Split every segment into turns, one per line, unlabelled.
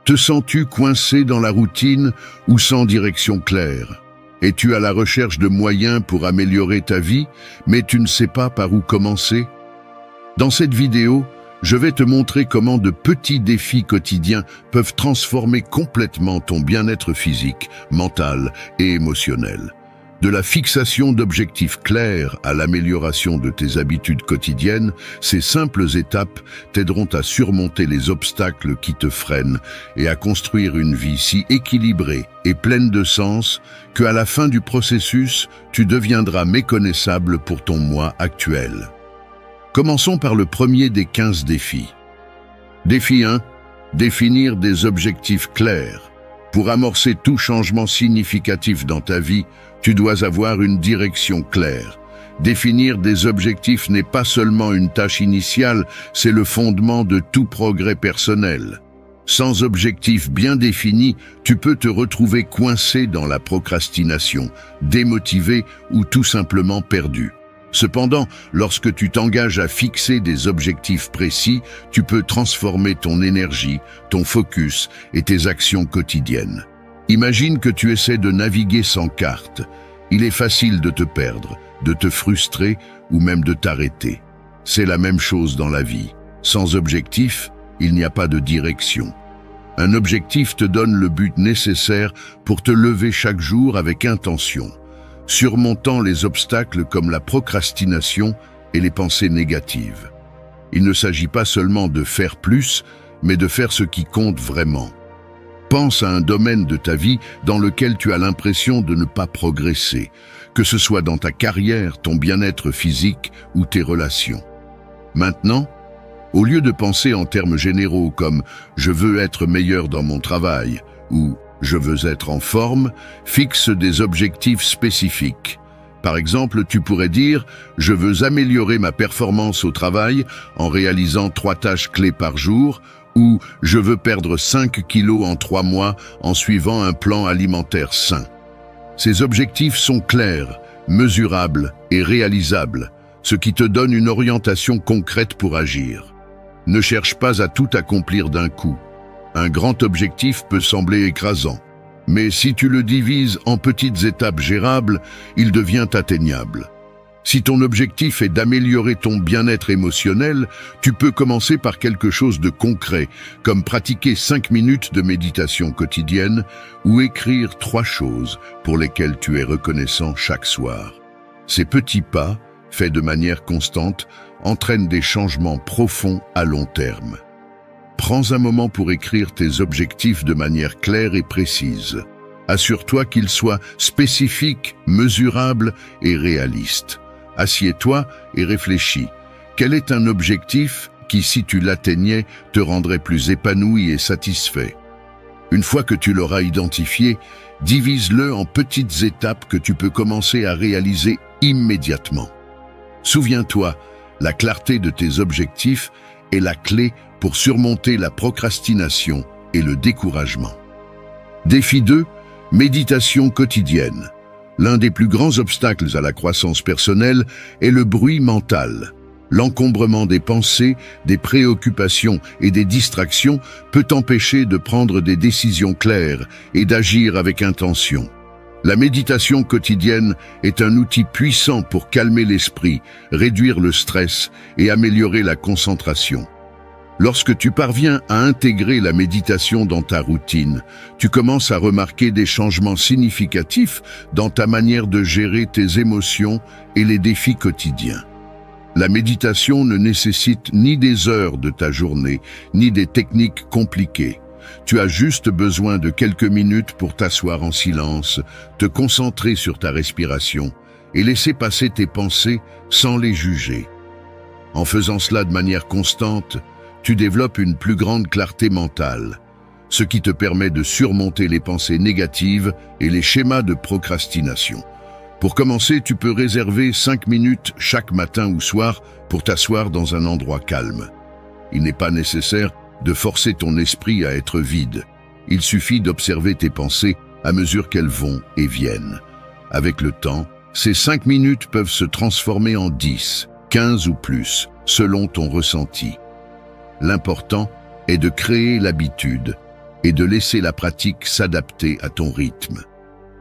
Te sens-tu coincé dans la routine ou sans direction claire? Es-tu à la recherche de moyens pour améliorer ta vie, mais tu ne sais pas par où commencer? Dans cette vidéo, je vais te montrer comment de petits défis quotidiens peuvent transformer complètement ton bien-être physique, mental et émotionnel. De la fixation d'objectifs clairs à l'amélioration de tes habitudes quotidiennes, ces simples étapes t'aideront à surmonter les obstacles qui te freinent et à construire une vie si équilibrée et pleine de sens qu'à la fin du processus, tu deviendras méconnaissable pour ton moi actuel. Commençons par le premier des 15 défis. Défi 1. Définir des objectifs clairs. Pour amorcer tout changement significatif dans ta vie, tu dois avoir une direction claire. Définir des objectifs n'est pas seulement une tâche initiale, c'est le fondement de tout progrès personnel. Sans objectif bien défini, tu peux te retrouver coincé dans la procrastination, démotivé ou tout simplement perdu. Cependant, lorsque tu t'engages à fixer des objectifs précis, tu peux transformer ton énergie, ton focus et tes actions quotidiennes. Imagine que tu essaies de naviguer sans carte. Il est facile de te perdre, de te frustrer ou même de t'arrêter. C'est la même chose dans la vie. Sans objectif, il n'y a pas de direction. Un objectif te donne le but nécessaire pour te lever chaque jour avec intention, surmontant les obstacles comme la procrastination et les pensées négatives. Il ne s'agit pas seulement de faire plus, mais de faire ce qui compte vraiment. Pense à un domaine de ta vie dans lequel tu as l'impression de ne pas progresser, que ce soit dans ta carrière, ton bien-être physique ou tes relations. Maintenant, au lieu de penser en termes généraux comme « je veux être meilleur dans mon travail » ou « je veux être en forme », fixe des objectifs spécifiques. Par exemple, tu pourrais dire « je veux améliorer ma performance au travail en réalisant 3 tâches clés par jour » ou « je veux perdre 5 kilos en 3 mois en suivant un plan alimentaire sain ». Ces objectifs sont clairs, mesurables et réalisables, ce qui te donne une orientation concrète pour agir. Ne cherche pas à tout accomplir d'un coup. Un grand objectif peut sembler écrasant, mais si tu le divises en petites étapes gérables, il devient atteignable. Si ton objectif est d'améliorer ton bien-être émotionnel, tu peux commencer par quelque chose de concret, comme pratiquer 5 minutes de méditation quotidienne ou écrire 3 choses pour lesquelles tu es reconnaissant chaque soir. Ces petits pas, faits de manière constante, entraînent des changements profonds à long terme. Prends un moment pour écrire tes objectifs de manière claire et précise. Assure-toi qu'ils soient spécifiques, mesurables et réalistes. Assieds-toi et réfléchis. Quel est un objectif qui, si tu l'atteignais, te rendrait plus épanoui et satisfait? Une fois que tu l'auras identifié, divise-le en petites étapes que tu peux commencer à réaliser immédiatement. Souviens-toi, la clarté de tes objectifs est la clé pour surmonter la procrastination et le découragement. Défi 2, méditation quotidienne. L'un des plus grands obstacles à la croissance personnelle est le bruit mental. L'encombrement des pensées, des préoccupations et des distractions peut t'empêcher de prendre des décisions claires et d'agir avec intention. La méditation quotidienne est un outil puissant pour calmer l'esprit, réduire le stress et améliorer la concentration. Lorsque tu parviens à intégrer la méditation dans ta routine, tu commences à remarquer des changements significatifs dans ta manière de gérer tes émotions et les défis quotidiens. La méditation ne nécessite ni des heures de ta journée, ni des techniques compliquées. Tu as juste besoin de quelques minutes pour t'asseoir en silence, te concentrer sur ta respiration et laisser passer tes pensées sans les juger. En faisant cela de manière constante, tu développes une plus grande clarté mentale, ce qui te permet de surmonter les pensées négatives et les schémas de procrastination. Pour commencer, tu peux réserver 5 minutes chaque matin ou soir pour t'asseoir dans un endroit calme. Il n'est pas nécessaire de forcer ton esprit à être vide. Il suffit d'observer tes pensées à mesure qu'elles vont et viennent. Avec le temps, ces 5 minutes peuvent se transformer en 10, 15 ou plus, selon ton ressenti. L'important est de créer l'habitude. et de laisser la pratique s'adapter à ton rythme.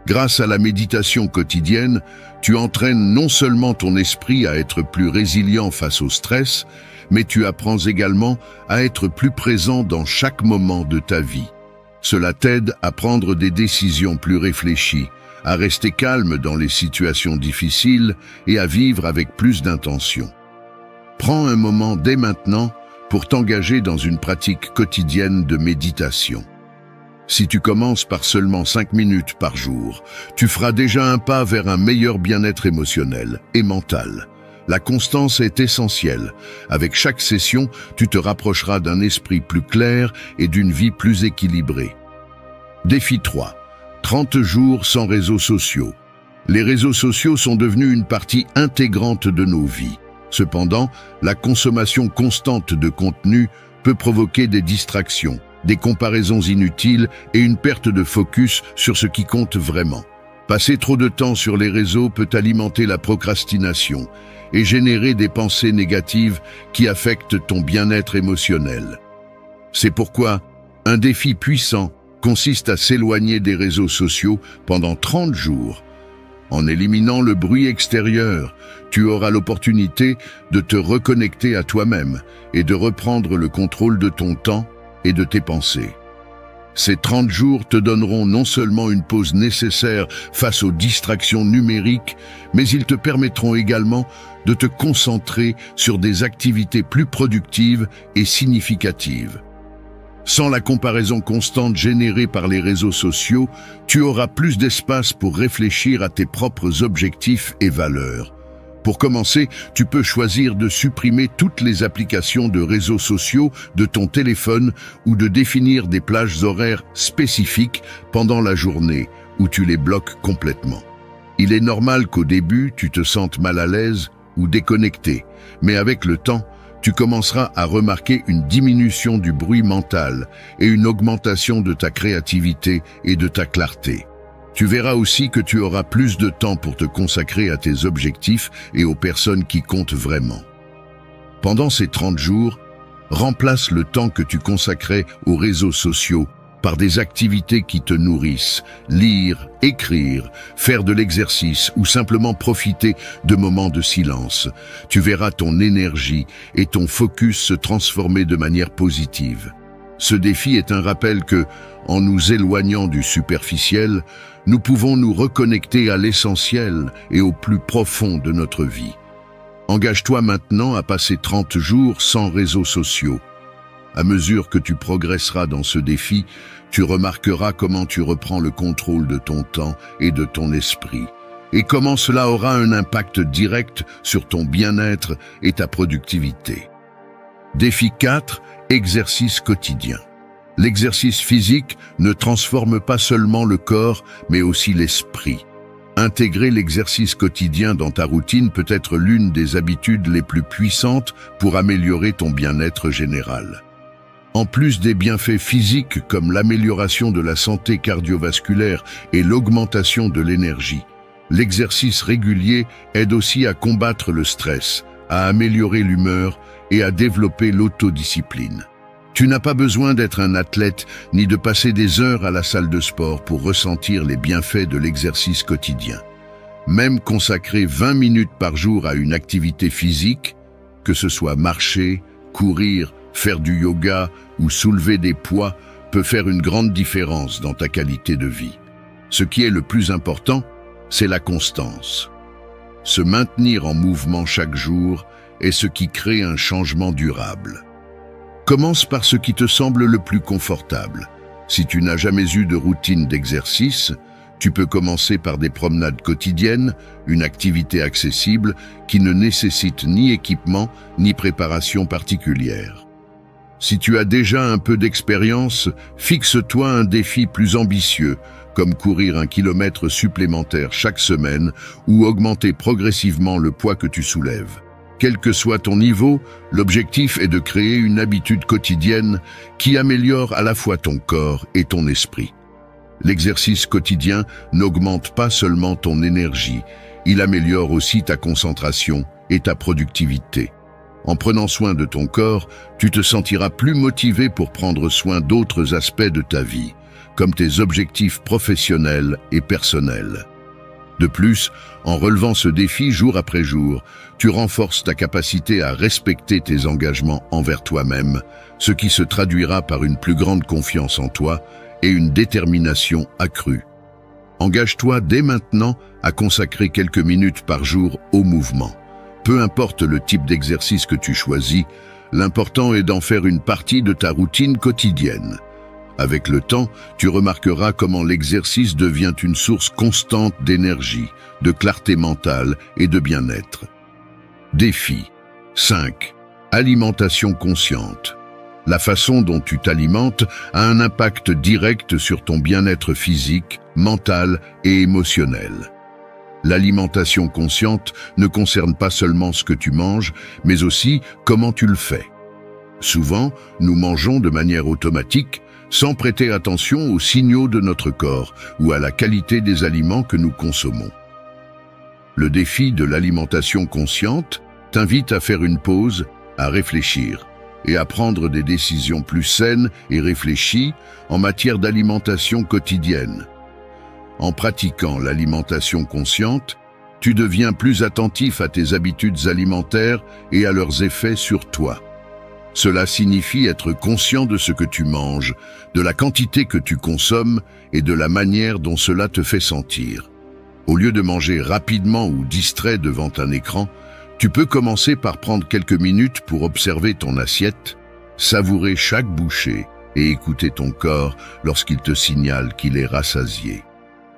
Grâce à la méditation quotidienne, tu entraînes non seulement ton esprit à être plus résilient face au stress, mais tu apprends également à être plus présent dans chaque moment de ta vie. Cela t'aide à prendre des décisions plus réfléchies, à rester calme dans les situations difficiles et à vivre avec plus d'intention. Prends un moment dès maintenant pour t'engager dans une pratique quotidienne de méditation. Si tu commences par seulement 5 minutes par jour, tu feras déjà un pas vers un meilleur bien-être émotionnel et mental. La constance est essentielle. Avec chaque session, tu te rapprocheras d'un esprit plus clair et d'une vie plus équilibrée. Défi 3. 30 jours sans réseaux sociaux. Les réseaux sociaux sont devenus une partie intégrante de nos vies. Cependant, la consommation constante de contenu peut provoquer des distractions, des comparaisons inutiles et une perte de focus sur ce qui compte vraiment. Passer trop de temps sur les réseaux peut alimenter la procrastination et générer des pensées négatives qui affectent ton bien-être émotionnel. C'est pourquoi un défi puissant consiste à s'éloigner des réseaux sociaux pendant 30 jours. En éliminant le bruit extérieur, tu auras l'opportunité de te reconnecter à toi-même et de reprendre le contrôle de ton temps et de tes pensées. Ces 30 jours te donneront non seulement une pause nécessaire face aux distractions numériques, mais ils te permettront également de te concentrer sur des activités plus productives et significatives. Sans la comparaison constante générée par les réseaux sociaux, tu auras plus d'espace pour réfléchir à tes propres objectifs et valeurs. Pour commencer, tu peux choisir de supprimer toutes les applications de réseaux sociaux de ton téléphone ou de définir des plages horaires spécifiques pendant la journée où tu les bloques complètement. Il est normal qu'au début, tu te sentes mal à l'aise ou déconnecté, mais avec le temps, tu commenceras à remarquer une diminution du bruit mental et une augmentation de ta créativité et de ta clarté. Tu verras aussi que tu auras plus de temps pour te consacrer à tes objectifs et aux personnes qui comptent vraiment. Pendant ces 30 jours, remplace le temps que tu consacrais aux réseaux sociaux par des activités qui te nourrissent, lire, écrire, faire de l'exercice ou simplement profiter de moments de silence. Tu verras ton énergie et ton focus se transformer de manière positive. Ce défi est un rappel que, en nous éloignant du superficiel, nous pouvons nous reconnecter à l'essentiel et au plus profond de notre vie. Engage-toi maintenant à passer 30 jours sans réseaux sociaux. À mesure que tu progresseras dans ce défi, tu remarqueras comment tu reprends le contrôle de ton temps et de ton esprit, et comment cela aura un impact direct sur ton bien-être et ta productivité. Défi 4. Exercice quotidien. L'exercice physique ne transforme pas seulement le corps, mais aussi l'esprit. Intégrer l'exercice quotidien dans ta routine peut être l'une des habitudes les plus puissantes pour améliorer ton bien-être général. En plus des bienfaits physiques comme l'amélioration de la santé cardiovasculaire et l'augmentation de l'énergie, l'exercice régulier aide aussi à combattre le stress, à améliorer l'humeur et à développer l'autodiscipline. Tu n'as pas besoin d'être un athlète ni de passer des heures à la salle de sport pour ressentir les bienfaits de l'exercice quotidien. Même consacrer 20 minutes par jour à une activité physique, que ce soit marcher, courir, faire du yoga ou soulever des poids, peut faire une grande différence dans ta qualité de vie. Ce qui est le plus important, c'est la constance. Se maintenir en mouvement chaque jour est ce qui crée un changement durable. Commence par ce qui te semble le plus confortable. Si tu n'as jamais eu de routine d'exercice, tu peux commencer par des promenades quotidiennes, une activité accessible qui ne nécessite ni équipement ni préparation particulière. Si tu as déjà un peu d'expérience, fixe-toi un défi plus ambitieux, comme courir 1 kilomètre supplémentaire chaque semaine ou augmenter progressivement le poids que tu soulèves. Quel que soit ton niveau, l'objectif est de créer une habitude quotidienne qui améliore à la fois ton corps et ton esprit. L'exercice quotidien n'augmente pas seulement ton énergie, il améliore aussi ta concentration et ta productivité. En prenant soin de ton corps, tu te sentiras plus motivé pour prendre soin d'autres aspects de ta vie, comme tes objectifs professionnels et personnels. De plus, en relevant ce défi jour après jour, tu renforces ta capacité à respecter tes engagements envers toi-même, ce qui se traduira par une plus grande confiance en toi et une détermination accrue. Engage-toi dès maintenant à consacrer quelques minutes par jour au mouvement. Peu importe le type d'exercice que tu choisis, l'important est d'en faire une partie de ta routine quotidienne. Avec le temps, tu remarqueras comment l'exercice devient une source constante d'énergie, de clarté mentale et de bien-être. Défi 5. Alimentation consciente. La façon dont tu t'alimentes a un impact direct sur ton bien-être physique, mental et émotionnel. L'alimentation consciente ne concerne pas seulement ce que tu manges, mais aussi comment tu le fais. Souvent, nous mangeons de manière automatique, sans prêter attention aux signaux de notre corps ou à la qualité des aliments que nous consommons. Le défi de l'alimentation consciente t'invite à faire une pause, à réfléchir et à prendre des décisions plus saines et réfléchies en matière d'alimentation quotidienne. En pratiquant l'alimentation consciente, tu deviens plus attentif à tes habitudes alimentaires et à leurs effets sur toi. Cela signifie être conscient de ce que tu manges, de la quantité que tu consommes et de la manière dont cela te fait sentir. Au lieu de manger rapidement ou distrait devant un écran, tu peux commencer par prendre quelques minutes pour observer ton assiette, savourer chaque bouchée et écouter ton corps lorsqu'il te signale qu'il est rassasié.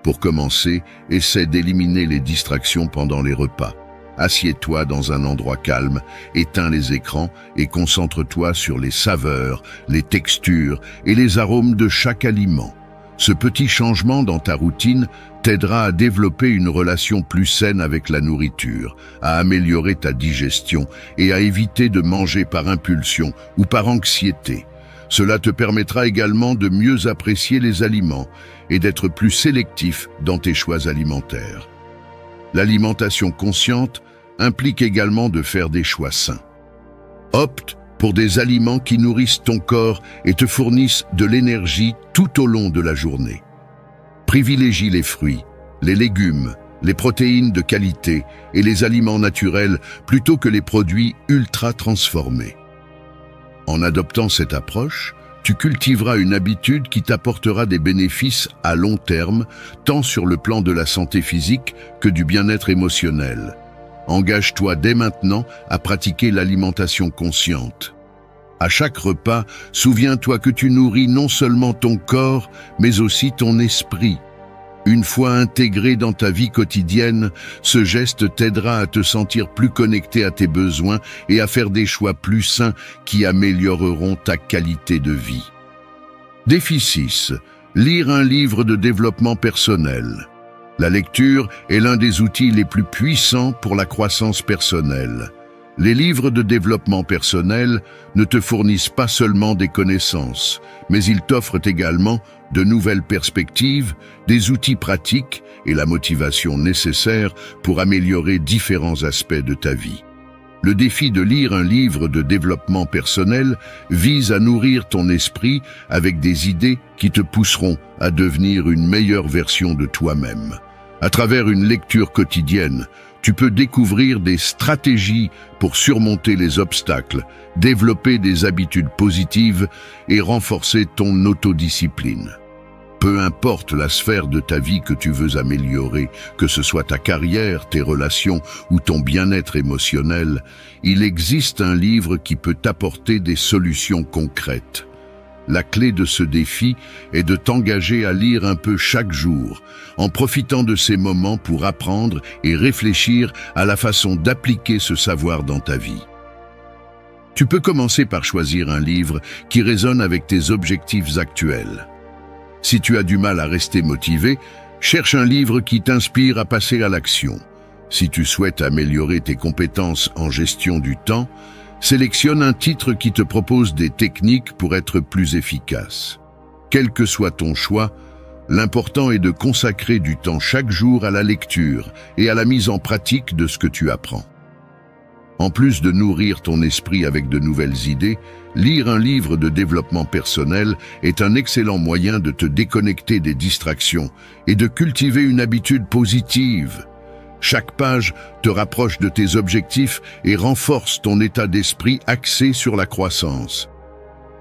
Pour commencer, essaie d'éliminer les distractions pendant les repas. Assieds-toi dans un endroit calme, éteins les écrans et concentre-toi sur les saveurs, les textures et les arômes de chaque aliment. Ce petit changement dans ta routine t'aidera à développer une relation plus saine avec la nourriture, à améliorer ta digestion et à éviter de manger par impulsion ou par anxiété. Cela te permettra également de mieux apprécier les aliments et d'être plus sélectif dans tes choix alimentaires. L'alimentation consciente implique également de faire des choix sains. Opte pour des aliments qui nourrissent ton corps et te fournissent de l'énergie tout au long de la journée. Privilégie les fruits, les légumes, les protéines de qualité et les aliments naturels plutôt que les produits ultra transformés. En adoptant cette approche, tu cultiveras une habitude qui t'apportera des bénéfices à long terme, tant sur le plan de la santé physique que du bien-être émotionnel. Engage-toi dès maintenant à pratiquer l'alimentation consciente. À chaque repas, souviens-toi que tu nourris non seulement ton corps, mais aussi ton esprit. Une fois intégré dans ta vie quotidienne, ce geste t'aidera à te sentir plus connecté à tes besoins et à faire des choix plus sains qui amélioreront ta qualité de vie. Défi 6. Lire un livre de développement personnel. La lecture est l'un des outils les plus puissants pour la croissance personnelle. Les livres de développement personnel ne te fournissent pas seulement des connaissances, mais ils t'offrent également de nouvelles perspectives, des outils pratiques et la motivation nécessaire pour améliorer différents aspects de ta vie. Le défi de lire un livre de développement personnel vise à nourrir ton esprit avec des idées qui te pousseront à devenir une meilleure version de toi-même. À travers une lecture quotidienne, tu peux découvrir des stratégies pour surmonter les obstacles, développer des habitudes positives et renforcer ton autodiscipline. Peu importe la sphère de ta vie que tu veux améliorer, que ce soit ta carrière, tes relations ou ton bien-être émotionnel, il existe un livre qui peut t'apporter des solutions concrètes. La clé de ce défi est de t'engager à lire un peu chaque jour, en profitant de ces moments pour apprendre et réfléchir à la façon d'appliquer ce savoir dans ta vie. Tu peux commencer par choisir un livre qui résonne avec tes objectifs actuels. Si tu as du mal à rester motivé, cherche un livre qui t'inspire à passer à l'action. Si tu souhaites améliorer tes compétences en gestion du temps, sélectionne un titre qui te propose des techniques pour être plus efficace. Quel que soit ton choix, l'important est de consacrer du temps chaque jour à la lecture et à la mise en pratique de ce que tu apprends. En plus de nourrir ton esprit avec de nouvelles idées, lire un livre de développement personnel est un excellent moyen de te déconnecter des distractions et de cultiver une habitude positive. Chaque page te rapproche de tes objectifs et renforce ton état d'esprit axé sur la croissance.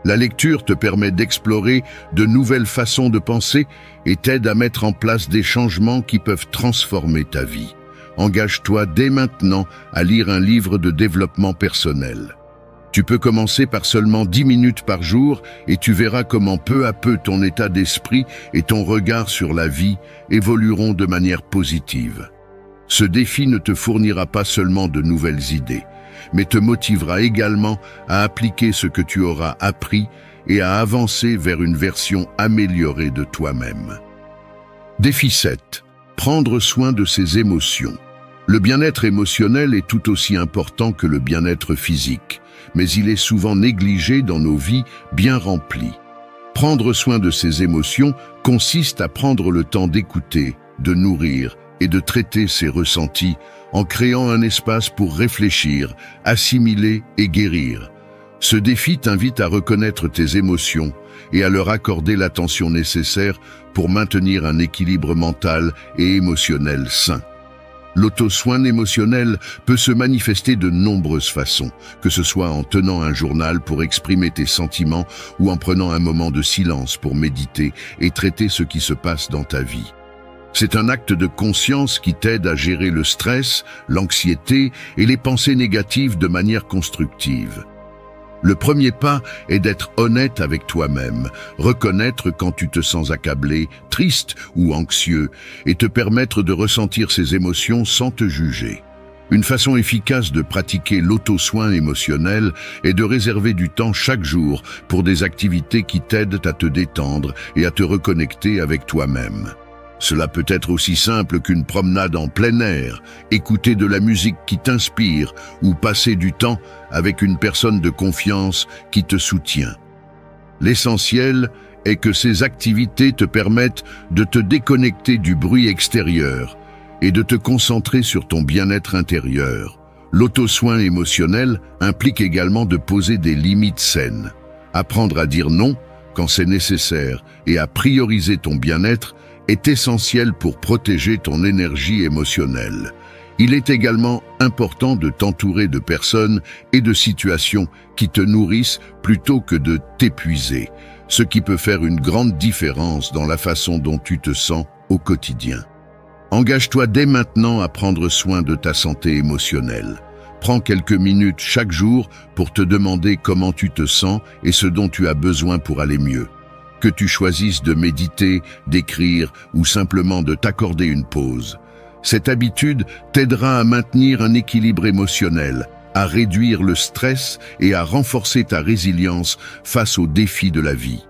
La lecture te permet d'explorer de nouvelles façons de penser et t'aide à mettre en place des changements qui peuvent transformer ta vie. Engage-toi dès maintenant à lire un livre de développement personnel. Tu peux commencer par seulement 10 minutes par jour et tu verras comment peu à peu ton état d'esprit et ton regard sur la vie évolueront de manière positive. Ce défi ne te fournira pas seulement de nouvelles idées, mais te motivera également à appliquer ce que tu auras appris et à avancer vers une version améliorée de toi-même. Défi 7. Prendre soin de ses émotions. Le bien-être émotionnel est tout aussi important que le bien-être physique, mais il est souvent négligé dans nos vies bien remplies. Prendre soin de ses émotions consiste à prendre le temps d'écouter, de nourrir et de traiter ses ressentis en créant un espace pour réfléchir, assimiler et guérir. Ce défi t'invite à reconnaître tes émotions et à leur accorder l'attention nécessaire pour maintenir un équilibre mental et émotionnel sain. L'auto-soin émotionnel peut se manifester de nombreuses façons, que ce soit en tenant un journal pour exprimer tes sentiments ou en prenant un moment de silence pour méditer et traiter ce qui se passe dans ta vie. C'est un acte de conscience qui t'aide à gérer le stress, l'anxiété et les pensées négatives de manière constructive. Le premier pas est d'être honnête avec toi-même, reconnaître quand tu te sens accablé, triste ou anxieux, et te permettre de ressentir ces émotions sans te juger. Une façon efficace de pratiquer l'auto-soin émotionnel est de réserver du temps chaque jour pour des activités qui t'aident à te détendre et à te reconnecter avec toi-même. Cela peut être aussi simple qu'une promenade en plein air, écouter de la musique qui t'inspire ou passer du temps avec une personne de confiance qui te soutient. L'essentiel est que ces activités te permettent de te déconnecter du bruit extérieur et de te concentrer sur ton bien-être intérieur. L'auto-soin émotionnel implique également de poser des limites saines. Apprendre à dire non quand c'est nécessaire et à prioriser ton bien-être est essentiel pour protéger ton énergie émotionnelle. Il est également important de t'entourer de personnes et de situations qui te nourrissent plutôt que de t'épuiser, ce qui peut faire une grande différence dans la façon dont tu te sens au quotidien. Engage-toi dès maintenant à prendre soin de ta santé émotionnelle. Prends quelques minutes chaque jour pour te demander comment tu te sens et ce dont tu as besoin pour aller mieux. Que tu choisisses de méditer, d'écrire ou simplement de t'accorder une pause. Cette habitude t'aidera à maintenir un équilibre émotionnel, à réduire le stress et à renforcer ta résilience face aux défis de la vie.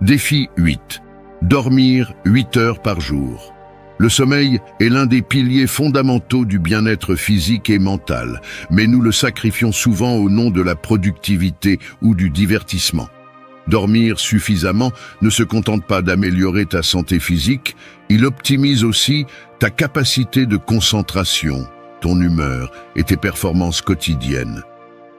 Défi 8. Dormir 8 heures par jour. Le sommeil est l'un des piliers fondamentaux du bien-être physique et mental, mais nous le sacrifions souvent au nom de la productivité ou du divertissement. Dormir suffisamment ne se contente pas d'améliorer ta santé physique, il optimise aussi ta capacité de concentration, ton humeur et tes performances quotidiennes.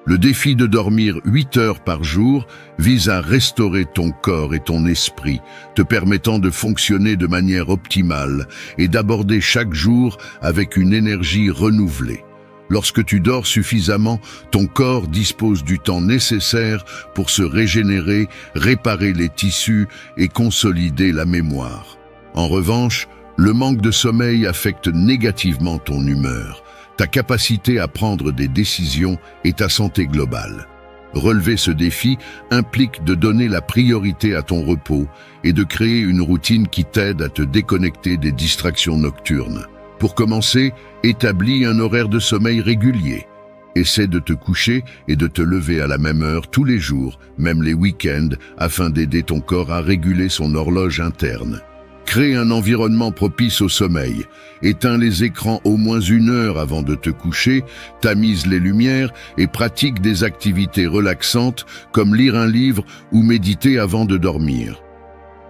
Le défi de dormir 8 heures par jour vise à restaurer ton corps et ton esprit, te permettant de fonctionner de manière optimale et d'aborder chaque jour avec une énergie renouvelée. Lorsque tu dors suffisamment, ton corps dispose du temps nécessaire pour se régénérer, réparer les tissus et consolider la mémoire. En revanche, le manque de sommeil affecte négativement ton humeur, ta capacité à prendre des décisions et ta santé globale. Relever ce défi implique de donner la priorité à ton repos et de créer une routine qui t'aide à te déconnecter des distractions nocturnes. Pour commencer, établis un horaire de sommeil régulier. Essaie de te coucher et de te lever à la même heure tous les jours, même les week-ends, afin d'aider ton corps à réguler son horloge interne. Crée un environnement propice au sommeil. Éteins les écrans au moins 1 heure avant de te coucher, tamise les lumières et pratique des activités relaxantes comme lire un livre ou méditer avant de dormir.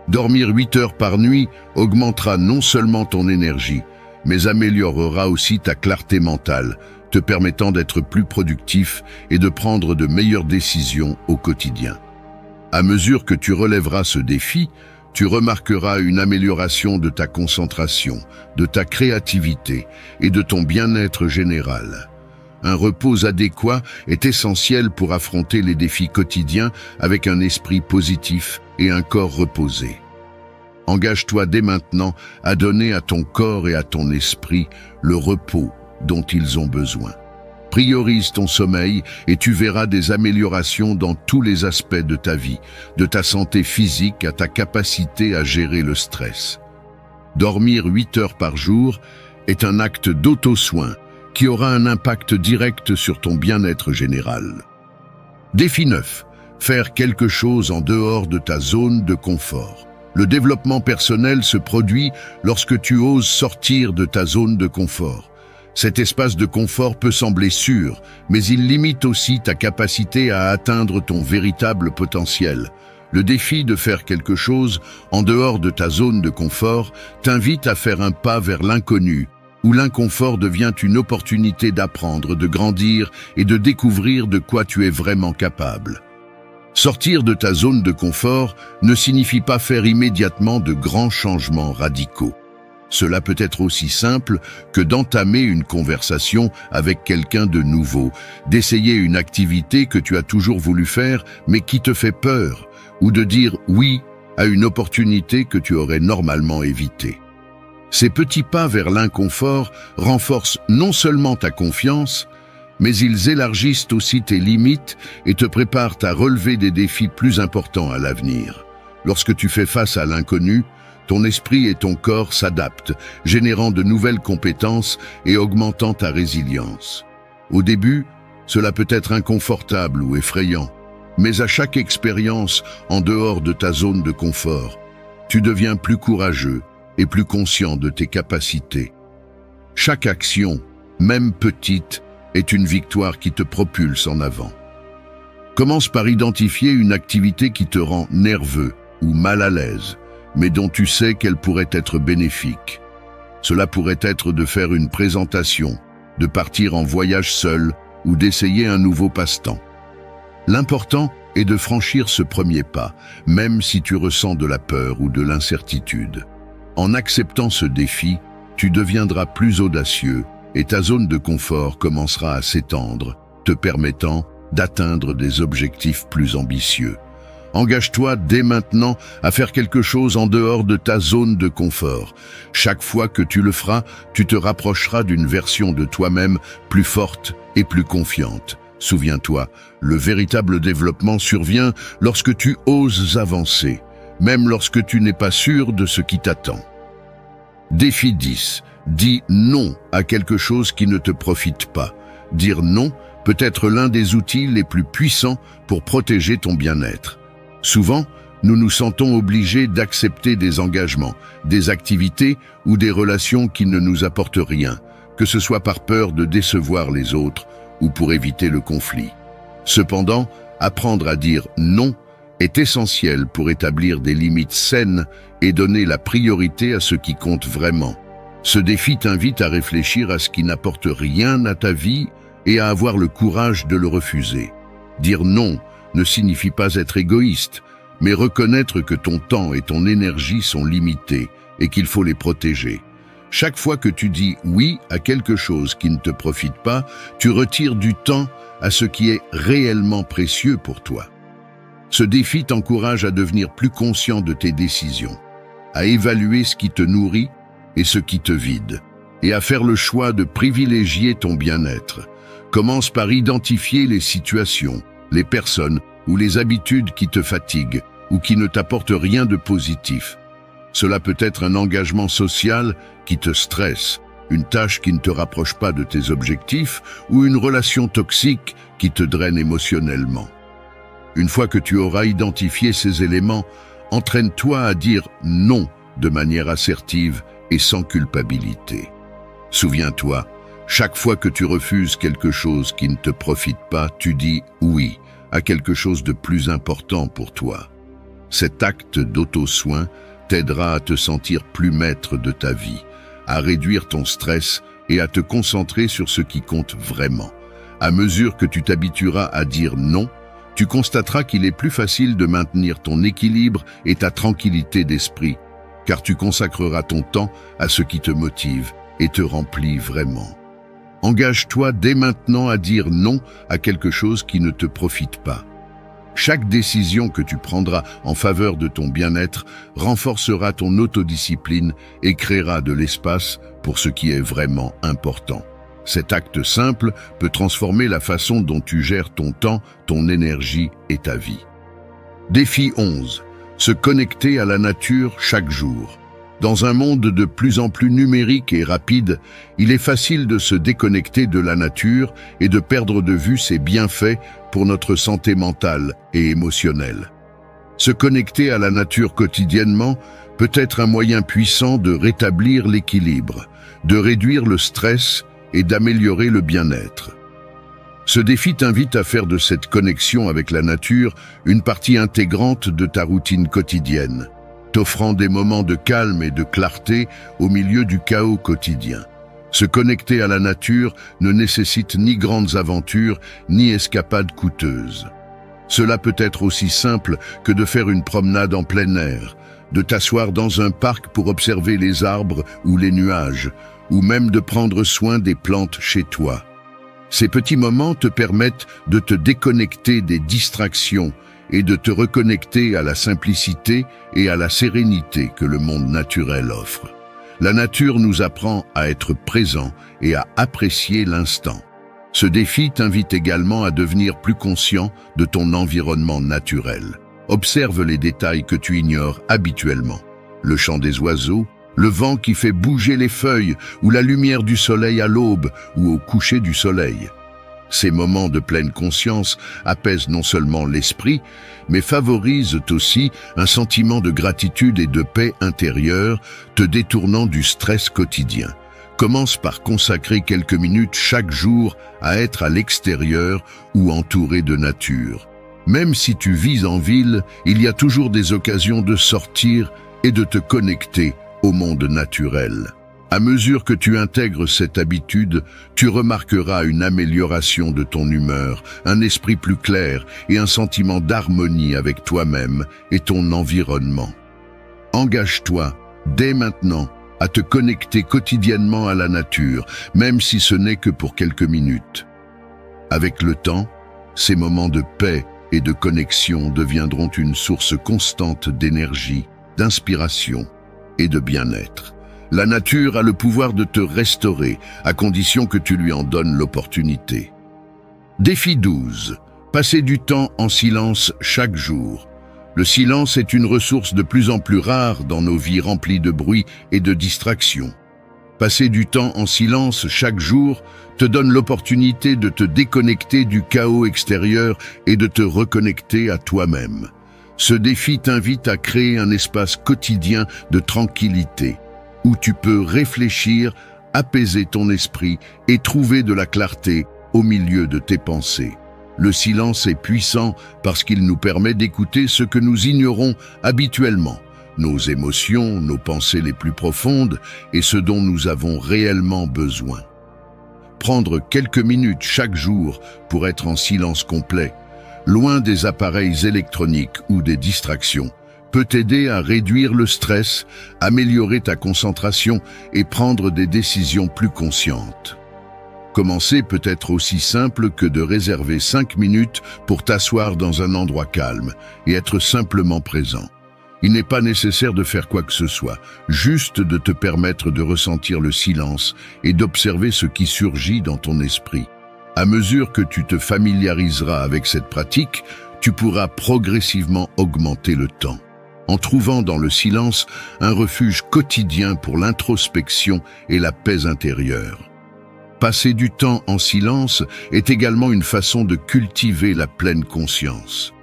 Dormir 8 heures par nuit augmentera non seulement ton énergie, mais améliorera aussi ta clarté mentale, te permettant d'être plus productif et de prendre de meilleures décisions au quotidien. À mesure que tu relèveras ce défi, tu remarqueras une amélioration de ta concentration, de ta créativité et de ton bien-être général. Un repos adéquat est essentiel pour affronter les défis quotidiens avec un esprit positif et un corps reposé. Engage-toi dès maintenant à donner à ton corps et à ton esprit le repos dont ils ont besoin. Priorise ton sommeil et tu verras des améliorations dans tous les aspects de ta vie, de ta santé physique à ta capacité à gérer le stress. Dormir 8 heures par jour est un acte d'auto-soin qui aura un impact direct sur ton bien-être général. Défi 9. Faire quelque chose en dehors de ta zone de confort. Le développement personnel se produit lorsque tu oses sortir de ta zone de confort. Cet espace de confort peut sembler sûr, mais il limite aussi ta capacité à atteindre ton véritable potentiel. Le défi de faire quelque chose en dehors de ta zone de confort t'invite à faire un pas vers l'inconnu, où l'inconfort devient une opportunité d'apprendre, de grandir et de découvrir de quoi tu es vraiment capable. Sortir de ta zone de confort ne signifie pas faire immédiatement de grands changements radicaux. Cela peut être aussi simple que d'entamer une conversation avec quelqu'un de nouveau, d'essayer une activité que tu as toujours voulu faire mais qui te fait peur, ou de dire oui à une opportunité que tu aurais normalement évitée. Ces petits pas vers l'inconfort renforcent non seulement ta confiance, mais ils élargissent aussi tes limites et te préparent à relever des défis plus importants à l'avenir. Lorsque tu fais face à l'inconnu, ton esprit et ton corps s'adaptent, générant de nouvelles compétences et augmentant ta résilience. Au début, cela peut être inconfortable ou effrayant, mais à chaque expérience en dehors de ta zone de confort, tu deviens plus courageux et plus conscient de tes capacités. Chaque action, même petite, est une victoire qui te propulse en avant. Commence par identifier une activité qui te rend nerveux ou mal à l'aise, mais dont tu sais qu'elle pourrait être bénéfique. Cela pourrait être de faire une présentation, de partir en voyage seul ou d'essayer un nouveau passe-temps. L'important est de franchir ce premier pas, même si tu ressens de la peur ou de l'incertitude. En acceptant ce défi, tu deviendras plus audacieux et ta zone de confort commencera à s'étendre, te permettant d'atteindre des objectifs plus ambitieux. Engage-toi dès maintenant à faire quelque chose en dehors de ta zone de confort. Chaque fois que tu le feras, tu te rapprocheras d'une version de toi-même plus forte et plus confiante. Souviens-toi, le véritable développement survient lorsque tu oses avancer, même lorsque tu n'es pas sûr de ce qui t'attend. Défi 10. Dis non à quelque chose qui ne te profite pas. Dire non peut être l'un des outils les plus puissants pour protéger ton bien-être. Souvent, nous nous sentons obligés d'accepter des engagements, des activités ou des relations qui ne nous apportent rien, que ce soit par peur de décevoir les autres ou pour éviter le conflit. Cependant, apprendre à dire non est essentiel pour établir des limites saines et donner la priorité à ce qui compte vraiment. Ce défi t'invite à réfléchir à ce qui n'apporte rien à ta vie et à avoir le courage de le refuser. Dire non ne signifie pas être égoïste, mais reconnaître que ton temps et ton énergie sont limités et qu'il faut les protéger. Chaque fois que tu dis oui à quelque chose qui ne te profite pas, tu retires du temps à ce qui est réellement précieux pour toi. Ce défi t'encourage à devenir plus conscient de tes décisions, à évaluer ce qui te nourrit et ce qui te vide, et à faire le choix de privilégier ton bien-être. Commence par identifier les situations, les personnes ou les habitudes qui te fatiguent ou qui ne t'apportent rien de positif. Cela peut être un engagement social qui te stresse, une tâche qui ne te rapproche pas de tes objectifs ou une relation toxique qui te draine émotionnellement. Une fois que tu auras identifié ces éléments, entraîne-toi à dire non de manière assertive et sans culpabilité. Souviens-toi, chaque fois que tu refuses quelque chose qui ne te profite pas, tu dis oui à quelque chose de plus important pour toi. Cet acte d'auto-soin t'aidera à te sentir plus maître de ta vie, à réduire ton stress et à te concentrer sur ce qui compte vraiment. À mesure que tu t'habitueras à dire non, tu constateras qu'il est plus facile de maintenir ton équilibre et ta tranquillité d'esprit, car tu consacreras ton temps à ce qui te motive et te remplit vraiment. Engage-toi dès maintenant à dire non à quelque chose qui ne te profite pas. Chaque décision que tu prendras en faveur de ton bien-être renforcera ton autodiscipline et créera de l'espace pour ce qui est vraiment important. Cet acte simple peut transformer la façon dont tu gères ton temps, ton énergie et ta vie. Défi 11. Se connecter à la nature chaque jour. Dans un monde de plus en plus numérique et rapide, il est facile de se déconnecter de la nature et de perdre de vue ses bienfaits pour notre santé mentale et émotionnelle. Se connecter à la nature quotidiennement peut être un moyen puissant de rétablir l'équilibre, de réduire le stress et d'améliorer le bien-être. Ce défi t'invite à faire de cette connexion avec la nature une partie intégrante de ta routine quotidienne, t'offrant des moments de calme et de clarté au milieu du chaos quotidien. Se connecter à la nature ne nécessite ni grandes aventures, ni escapades coûteuses. Cela peut être aussi simple que de faire une promenade en plein air, de t'asseoir dans un parc pour observer les arbres ou les nuages, ou même de prendre soin des plantes chez toi. Ces petits moments te permettent de te déconnecter des distractions et de te reconnecter à la simplicité et à la sérénité que le monde naturel offre. La nature nous apprend à être présent et à apprécier l'instant. Ce défi t'invite également à devenir plus conscient de ton environnement naturel. Observe les détails que tu ignores habituellement. Le chant des oiseaux, le vent qui fait bouger les feuilles ou la lumière du soleil à l'aube ou au coucher du soleil. Ces moments de pleine conscience apaisent non seulement l'esprit, mais favorisent aussi un sentiment de gratitude et de paix intérieure, te détournant du stress quotidien. Commence par consacrer quelques minutes chaque jour à être à l'extérieur ou entouré de nature. Même si tu vis en ville, il y a toujours des occasions de sortir et de te connecter au monde naturel. À mesure que tu intègres cette habitude, tu remarqueras une amélioration de ton humeur, un esprit plus clair et un sentiment d'harmonie avec toi-même et ton environnement. Engage-toi, dès maintenant, à te connecter quotidiennement à la nature, même si ce n'est que pour quelques minutes. Avec le temps, ces moments de paix et de connexion deviendront une source constante d'énergie, d'inspiration et de bien-être. La nature a le pouvoir de te restaurer, à condition que tu lui en donnes l'opportunité. Défi 12. Passer du temps en silence chaque jour. Le silence est une ressource de plus en plus rare dans nos vies remplies de bruit et de distractions. Passer du temps en silence chaque jour te donne l'opportunité de te déconnecter du chaos extérieur et de te reconnecter à toi-même. Ce défi t'invite à créer un espace quotidien de tranquillité, où tu peux réfléchir, apaiser ton esprit et trouver de la clarté au milieu de tes pensées. Le silence est puissant parce qu'il nous permet d'écouter ce que nous ignorons habituellement, nos émotions, nos pensées les plus profondes et ce dont nous avons réellement besoin. Prendre quelques minutes chaque jour pour être en silence complet, loin des appareils électroniques ou des distractions, peut t'aider à réduire le stress, améliorer ta concentration et prendre des décisions plus conscientes. Commencer peut être aussi simple que de réserver 5 minutes pour t'asseoir dans un endroit calme et être simplement présent. Il n'est pas nécessaire de faire quoi que ce soit, juste de te permettre de ressentir le silence et d'observer ce qui surgit dans ton esprit. À mesure que tu te familiariseras avec cette pratique, tu pourras progressivement augmenter le temps, en trouvant dans le silence un refuge quotidien pour l'introspection et la paix intérieure. Passer du temps en silence est également une façon de cultiver la pleine conscience.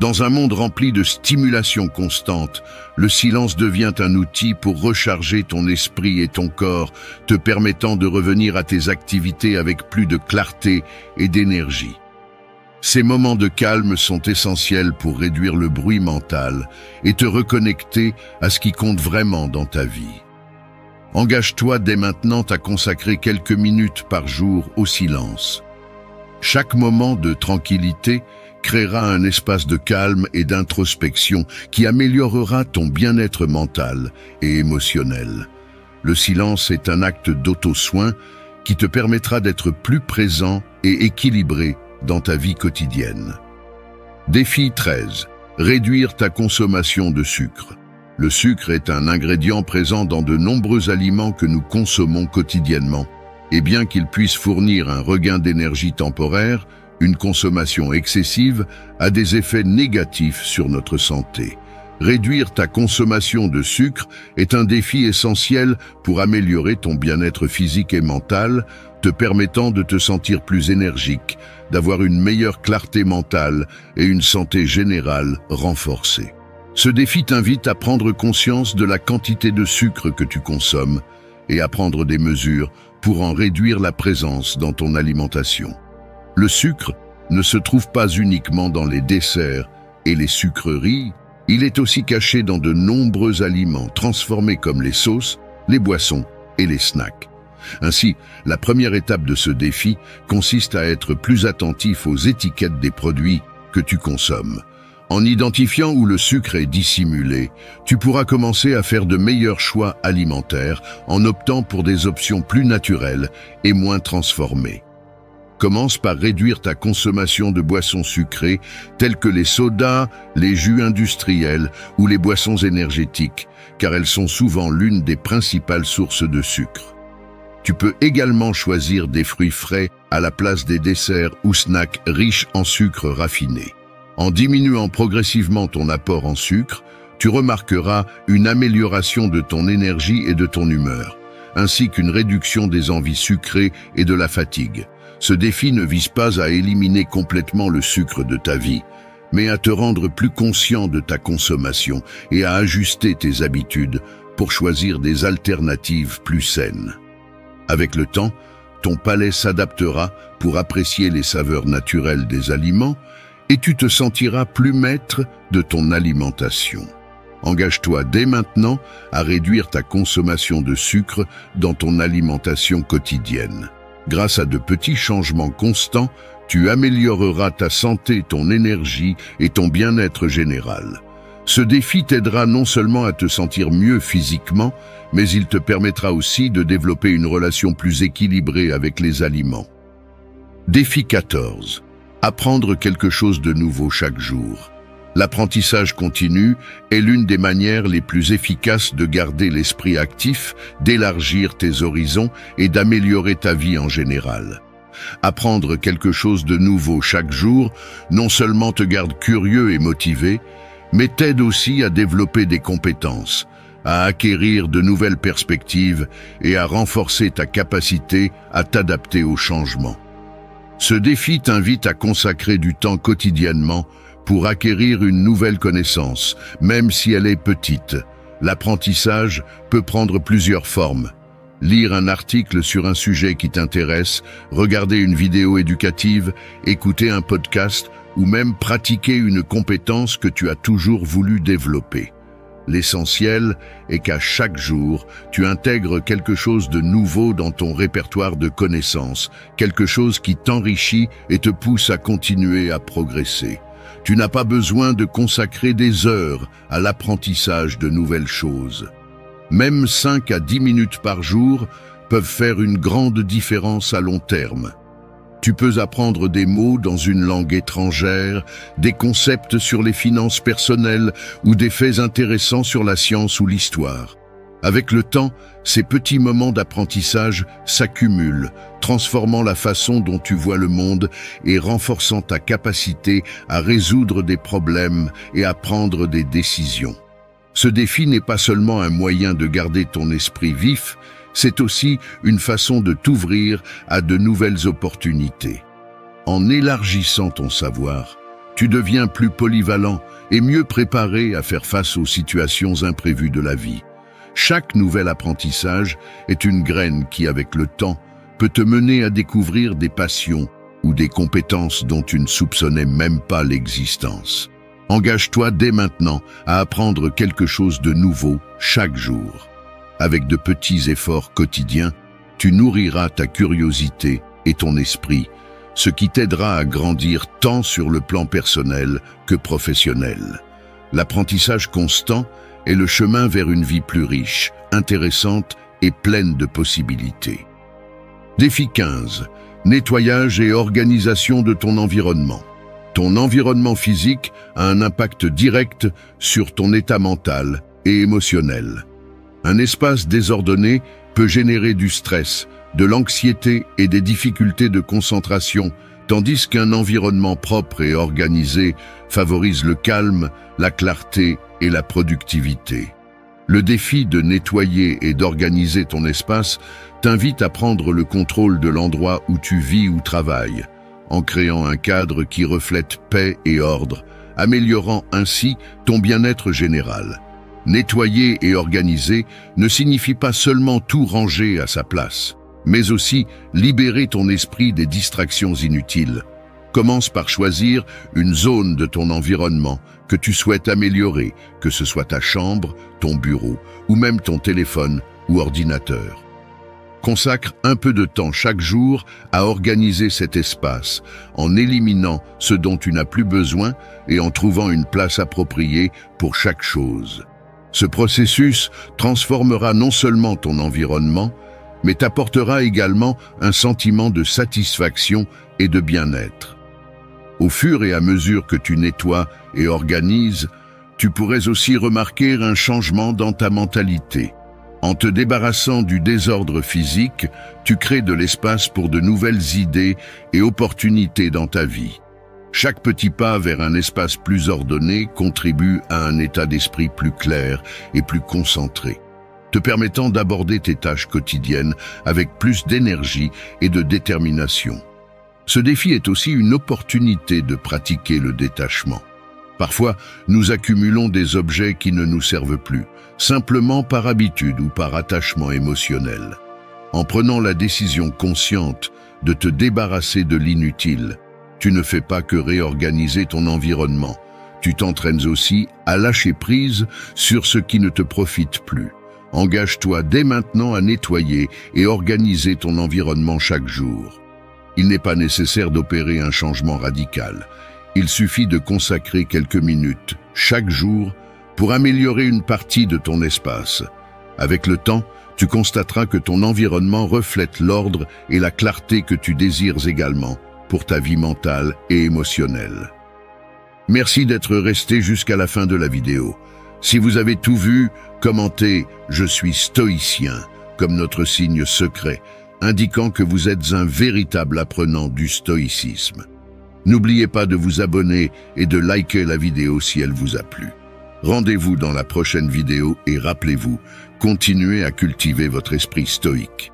Dans un monde rempli de stimulation constante, le silence devient un outil pour recharger ton esprit et ton corps, te permettant de revenir à tes activités avec plus de clarté et d'énergie. Ces moments de calme sont essentiels pour réduire le bruit mental et te reconnecter à ce qui compte vraiment dans ta vie. Engage-toi dès maintenant à consacrer quelques minutes par jour au silence. Chaque moment de tranquillité créera un espace de calme et d'introspection qui améliorera ton bien-être mental et émotionnel. Le silence est un acte d'auto-soin qui te permettra d'être plus présent et équilibré dans ta vie quotidienne. Défi 13. Réduire ta consommation de sucre. Le sucre est un ingrédient présent dans de nombreux aliments que nous consommons quotidiennement. Et bien qu'il puisse fournir un regain d'énergie temporaire, une consommation excessive a des effets négatifs sur notre santé. Réduire ta consommation de sucre est un défi essentiel pour améliorer ton bien-être physique et mental, te permettant de te sentir plus énergique, d'avoir une meilleure clarté mentale et une santé générale renforcée. Ce défi t'invite à prendre conscience de la quantité de sucre que tu consommes et à prendre des mesures pour en réduire la présence dans ton alimentation. Le sucre ne se trouve pas uniquement dans les desserts et les sucreries, il est aussi caché dans de nombreux aliments transformés comme les sauces, les boissons et les snacks. Ainsi, la première étape de ce défi consiste à être plus attentif aux étiquettes des produits que tu consommes. En identifiant où le sucre est dissimulé, tu pourras commencer à faire de meilleurs choix alimentaires en optant pour des options plus naturelles et moins transformées. Commence par réduire ta consommation de boissons sucrées telles que les sodas, les jus industriels ou les boissons énergétiques, car elles sont souvent l'une des principales sources de sucre. Tu peux également choisir des fruits frais à la place des desserts ou snacks riches en sucre raffiné. En diminuant progressivement ton apport en sucre, tu remarqueras une amélioration de ton énergie et de ton humeur, ainsi qu'une réduction des envies sucrées et de la fatigue. Ce défi ne vise pas à éliminer complètement le sucre de ta vie, mais à te rendre plus conscient de ta consommation et à ajuster tes habitudes pour choisir des alternatives plus saines. Avec le temps, ton palais s'adaptera pour apprécier les saveurs naturelles des aliments et tu te sentiras plus maître de ton alimentation. Engage-toi dès maintenant à réduire ta consommation de sucre dans ton alimentation quotidienne. Grâce à de petits changements constants, tu amélioreras ta santé, ton énergie et ton bien-être général. Ce défi t'aidera non seulement à te sentir mieux physiquement, mais il te permettra aussi de développer une relation plus équilibrée avec les aliments. Défi 14. Apprendre quelque chose de nouveau chaque jour. L'apprentissage continu est l'une des manières les plus efficaces de garder l'esprit actif, d'élargir tes horizons et d'améliorer ta vie en général. Apprendre quelque chose de nouveau chaque jour non seulement te garde curieux et motivé, mais t'aide aussi à développer des compétences, à acquérir de nouvelles perspectives et à renforcer ta capacité à t'adapter aux changements. Ce défi t'invite à consacrer du temps quotidiennement pour acquérir une nouvelle connaissance, même si elle est petite. L'apprentissage peut prendre plusieurs formes. Lire un article sur un sujet qui t'intéresse, regarder une vidéo éducative, écouter un podcast ou même pratiquer une compétence que tu as toujours voulu développer. L'essentiel est qu'à chaque jour, tu intègres quelque chose de nouveau dans ton répertoire de connaissances, quelque chose qui t'enrichit et te pousse à continuer à progresser. Tu n'as pas besoin de consacrer des heures à l'apprentissage de nouvelles choses. Même 5 à 10 minutes par jour peuvent faire une grande différence à long terme. Tu peux apprendre des mots dans une langue étrangère, des concepts sur les finances personnelles ou des faits intéressants sur la science ou l'histoire. Avec le temps, ces petits moments d'apprentissage s'accumulent, transformant la façon dont tu vois le monde et renforçant ta capacité à résoudre des problèmes et à prendre des décisions. Ce défi n'est pas seulement un moyen de garder ton esprit vif, c'est aussi une façon de t'ouvrir à de nouvelles opportunités. En élargissant ton savoir, tu deviens plus polyvalent et mieux préparé à faire face aux situations imprévues de la vie. Chaque nouvel apprentissage est une graine qui, avec le temps, peut te mener à découvrir des passions ou des compétences dont tu ne soupçonnais même pas l'existence. Engage-toi dès maintenant à apprendre quelque chose de nouveau chaque jour. avec de petits efforts quotidiens, tu nourriras ta curiosité et ton esprit, ce qui t'aidera à grandir tant sur le plan personnel que professionnel. L'apprentissage constant est le chemin vers une vie plus riche, intéressante et pleine de possibilités. Défi 15. Nettoyage et organisation de ton environnement. Ton environnement physique a un impact direct sur ton état mental et émotionnel. Un espace désordonné peut générer du stress, de l'anxiété et des difficultés de concentration, tandis qu'un environnement propre et organisé favorise le calme, la clarté et la productivité. Le défi de nettoyer et d'organiser ton espace t'invite à prendre le contrôle de l'endroit où tu vis ou travailles, en créant un cadre qui reflète paix et ordre, améliorant ainsi ton bien-être général. Nettoyer et organiser ne signifie pas seulement tout ranger à sa place, mais aussi libérer ton esprit des distractions inutiles. Commence par choisir une zone de ton environnement que tu souhaites améliorer, que ce soit ta chambre, ton bureau ou même ton téléphone ou ordinateur. Consacre un peu de temps chaque jour à organiser cet espace, en éliminant ce dont tu n'as plus besoin et en trouvant une place appropriée pour chaque chose. Ce processus transformera non seulement ton environnement, mais t'apportera également un sentiment de satisfaction et de bien-être. Au fur et à mesure que tu nettoies et organises, tu pourrais aussi remarquer un changement dans ta mentalité. En te débarrassant du désordre physique, tu crées de l'espace pour de nouvelles idées et opportunités dans ta vie. Chaque petit pas vers un espace plus ordonné contribue à un état d'esprit plus clair et plus concentré, te permettant d'aborder tes tâches quotidiennes avec plus d'énergie et de détermination. Ce défi est aussi une opportunité de pratiquer le détachement. Parfois, nous accumulons des objets qui ne nous servent plus, simplement par habitude ou par attachement émotionnel. En prenant la décision consciente de te débarrasser de l'inutile, tu ne fais pas que réorganiser ton environnement, tu t'entraînes aussi à lâcher prise sur ce qui ne te profite plus. Engage-toi dès maintenant à nettoyer et organiser ton environnement chaque jour. Il n'est pas nécessaire d'opérer un changement radical. Il suffit de consacrer quelques minutes chaque jour pour améliorer une partie de ton espace. Avec le temps, tu constateras que ton environnement reflète l'ordre et la clarté que tu désires également pour ta vie mentale et émotionnelle. Merci d'être resté jusqu'à la fin de la vidéo. Si vous avez tout vu, commentez « Je suis stoïcien » comme notre signe secret, indiquant que vous êtes un véritable apprenant du stoïcisme. N'oubliez pas de vous abonner et de liker la vidéo si elle vous a plu. Rendez-vous dans la prochaine vidéo et rappelez-vous, continuez à cultiver votre esprit stoïque.